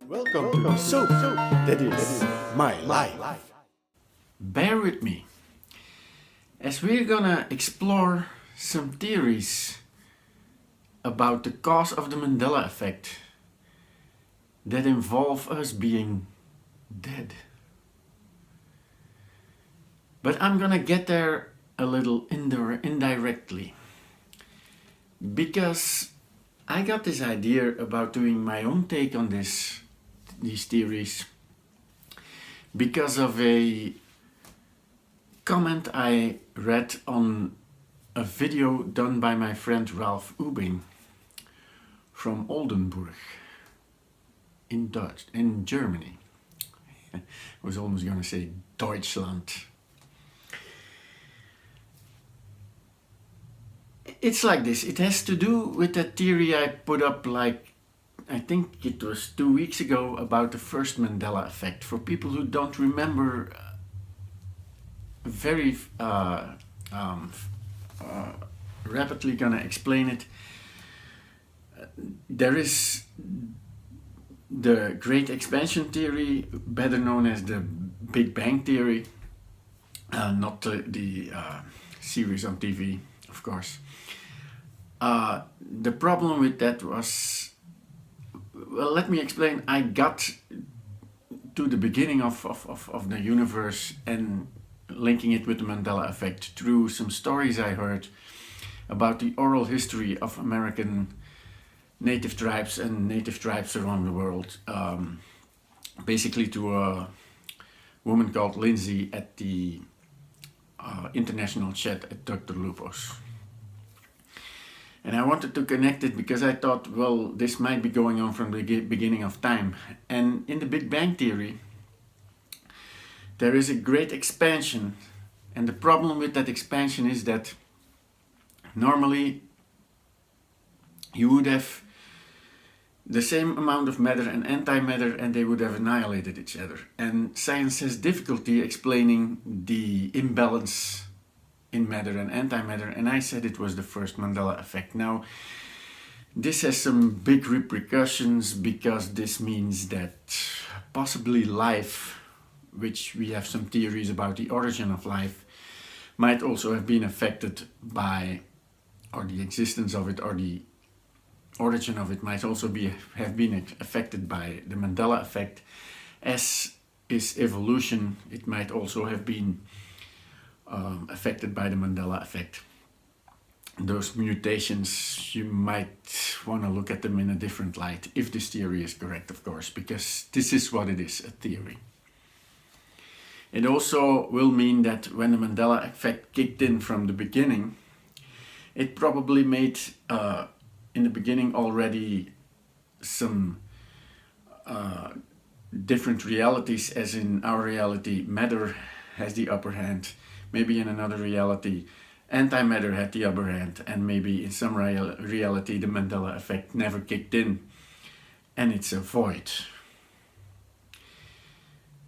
Welcome to So That Is My Life. Bear with me, as we're gonna explore some theories about the cause of the Mandela Effect that involve us being dead. But I'm gonna get there a little indirectly, because I got this idea about doing my own take on these theories because of a comment I read on a video done by my friend Ralph Ubing from Oldenburg in Germany. I was almost going to say Deutschland. It's like this. It has to do with that theory I put up, like, I think it was 2 weeks ago, about the first Mandela Effect. For people who don't remember, very rapidly gonna explain it. There is the Great Expansion Theory, better known as the Big Bang Theory, not the series on TV, of course. The problem with that was, well, let me explain. I got to the beginning of the universe and linking it with the Mandela Effect through some stories I heard about the oral history of American native tribes and native tribes around the world. Basically to a woman called Lindsay at the international chat at Dr. Lupo's. And I wanted to connect it because I thought, well, this might be going on from the beginning of time. And in the Big Bang Theory, there is a great expansion. And the problem with that expansion is that normally you would have the same amount of matter and antimatter, and they would have annihilated each other. And science has difficulty explaining the imbalance in matter and antimatter, and I said it was the first Mandela Effect. Now, this has some big repercussions, because this means that possibly life, which we have some theories about the origin of life, might also have been affected by, or the existence of it, or the origin of it might also have been affected by the Mandela Effect. As is evolution, it might also have been affected by the Mandela Effect. Those mutations, you might want to look at them in a different light, if this theory is correct, of course, because this is what it is, a theory. It also will mean that when the Mandela Effect kicked in from the beginning, it probably made, in the beginning already, some different realities, as in our reality, matter has the upper hand. Maybe in another reality, antimatter had the upper hand, and maybe in some reality the Mandela Effect never kicked in, and it's a void.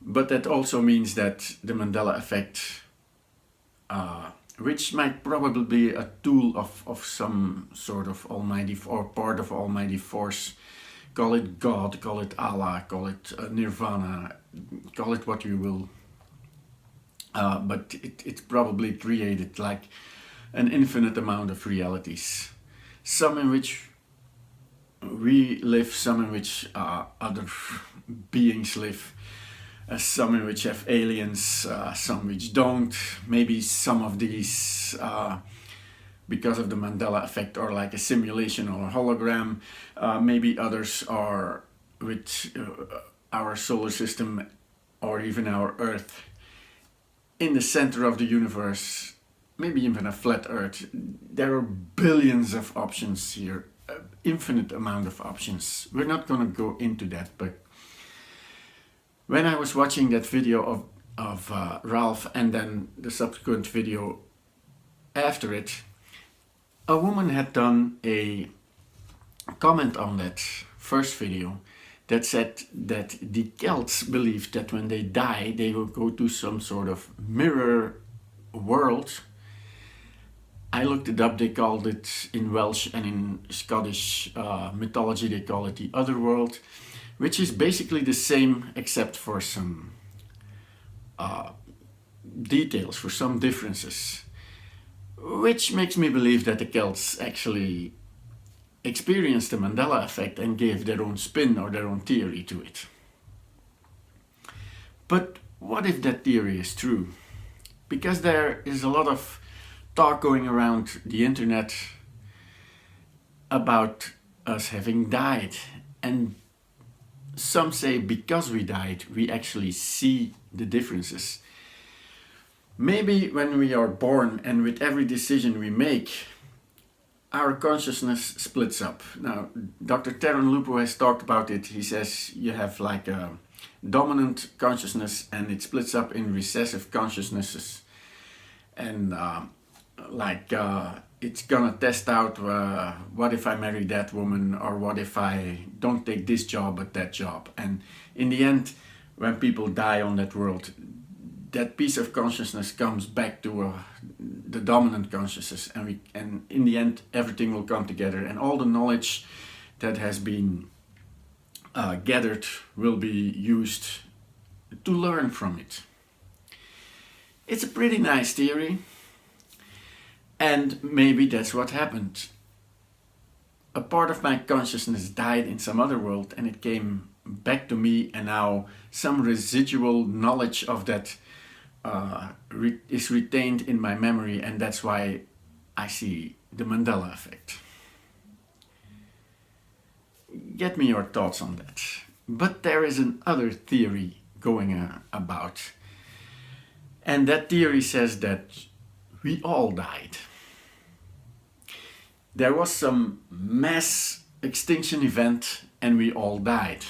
But that also means that the Mandela Effect, which might probably be a tool of some sort of almighty, or part of almighty force, call it God, call it Allah, call it Nirvana, call it what you will. But it probably created like an infinite amount of realities. Some in which we live, some in which other beings live, some in which have aliens, some which don't. Maybe some of these, because of the Mandela Effect, are like a simulation or a hologram. Maybe others are with our solar system, or even our Earth, in the center of the universe, maybe even a flat Earth. There are billions of options here, infinite amount of options. We're not going to go into that, but when I was watching that video of Ralph, and then the subsequent video after it, a woman had done a comment on that first video that said that the Celts believed that when they die, they will go to some sort of mirror world. I looked it up. They called it in Welsh and in Scottish mythology, they call it the other world, which is basically the same except for some details, for some differences, which makes me believe that the Celts actually experienced the Mandela effect and gave their own spin or their own theory to it. But what if that theory is true? Because there is a lot of talk going around the internet about us having died, and some say because we died we actually see the differences. Maybe when we are born and with every decision we make, our consciousness splits up. Now, Dr. Terran Lupo has talked about it. He says you have like a dominant consciousness and it splits up in recessive consciousnesses. And it's gonna test out what if I marry that woman, or what if I don't take this job but that job. And in the end, when people die on that world, that piece of consciousness comes back to the dominant consciousness, and in the end everything will come together, and all the knowledge that has been gathered will be used to learn from it. It's a pretty nice theory, and maybe that's what happened. A part of my consciousness died in some other world and it came back to me, and now some residual knowledge of that is retained in my memory, and that's why I see the Mandela effect. Get me your thoughts on that. But there is another theory going about, and that theory says that we all died. There was some mass extinction event and we all died.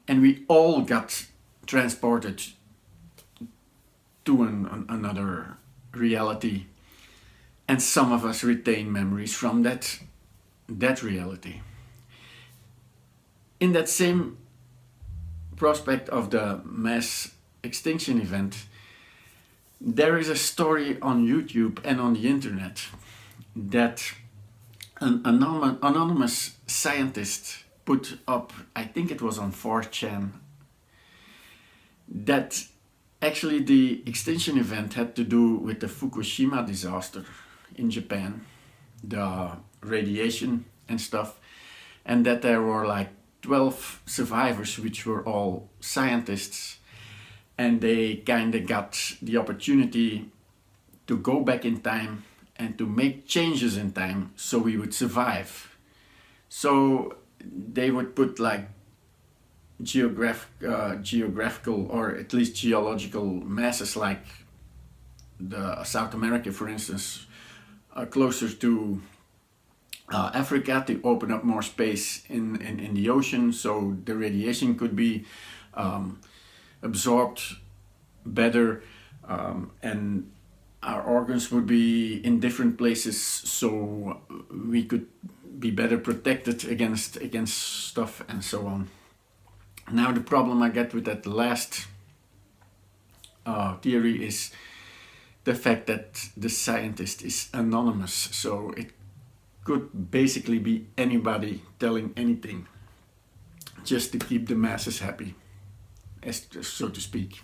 And we all got transported to another reality, and some of us retain memories from that reality. In that same prospect of the mass extinction event, there is a story on YouTube and on the internet that an anonymous scientist put up, I think it was on 4chan, that actually the extinction event had to do with the Fukushima disaster in Japan, the radiation and stuff, and that there were like 12 survivors which were all scientists, and they kind of got the opportunity to go back in time and to make changes in time so we would survive. So they would put like geographical or at least geological masses, like the South America, for instance, closer to Africa, to open up more space in the ocean so the radiation could be absorbed better, and our organs would be in different places so we could be better protected against stuff and so on. Now the problem I get with that last theory is the fact that the scientist is anonymous, so it could basically be anybody telling anything just to keep the masses happy, so to speak.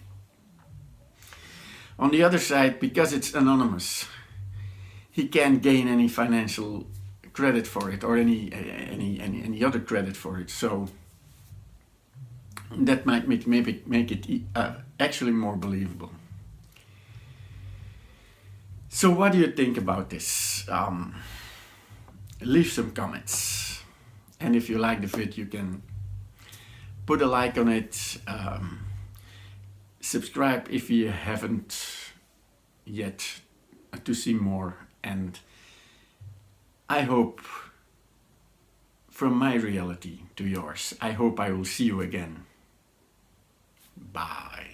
On the other side, because it's anonymous, he can't gain any financial credit for it or any other credit for it. So that might make it actually more believable. So what do you think about this? Leave some comments, and if you like the vid, you can put a like on it. Subscribe if you haven't yet to see more, and I hope, from my reality to yours, I hope I will see you again. Bye.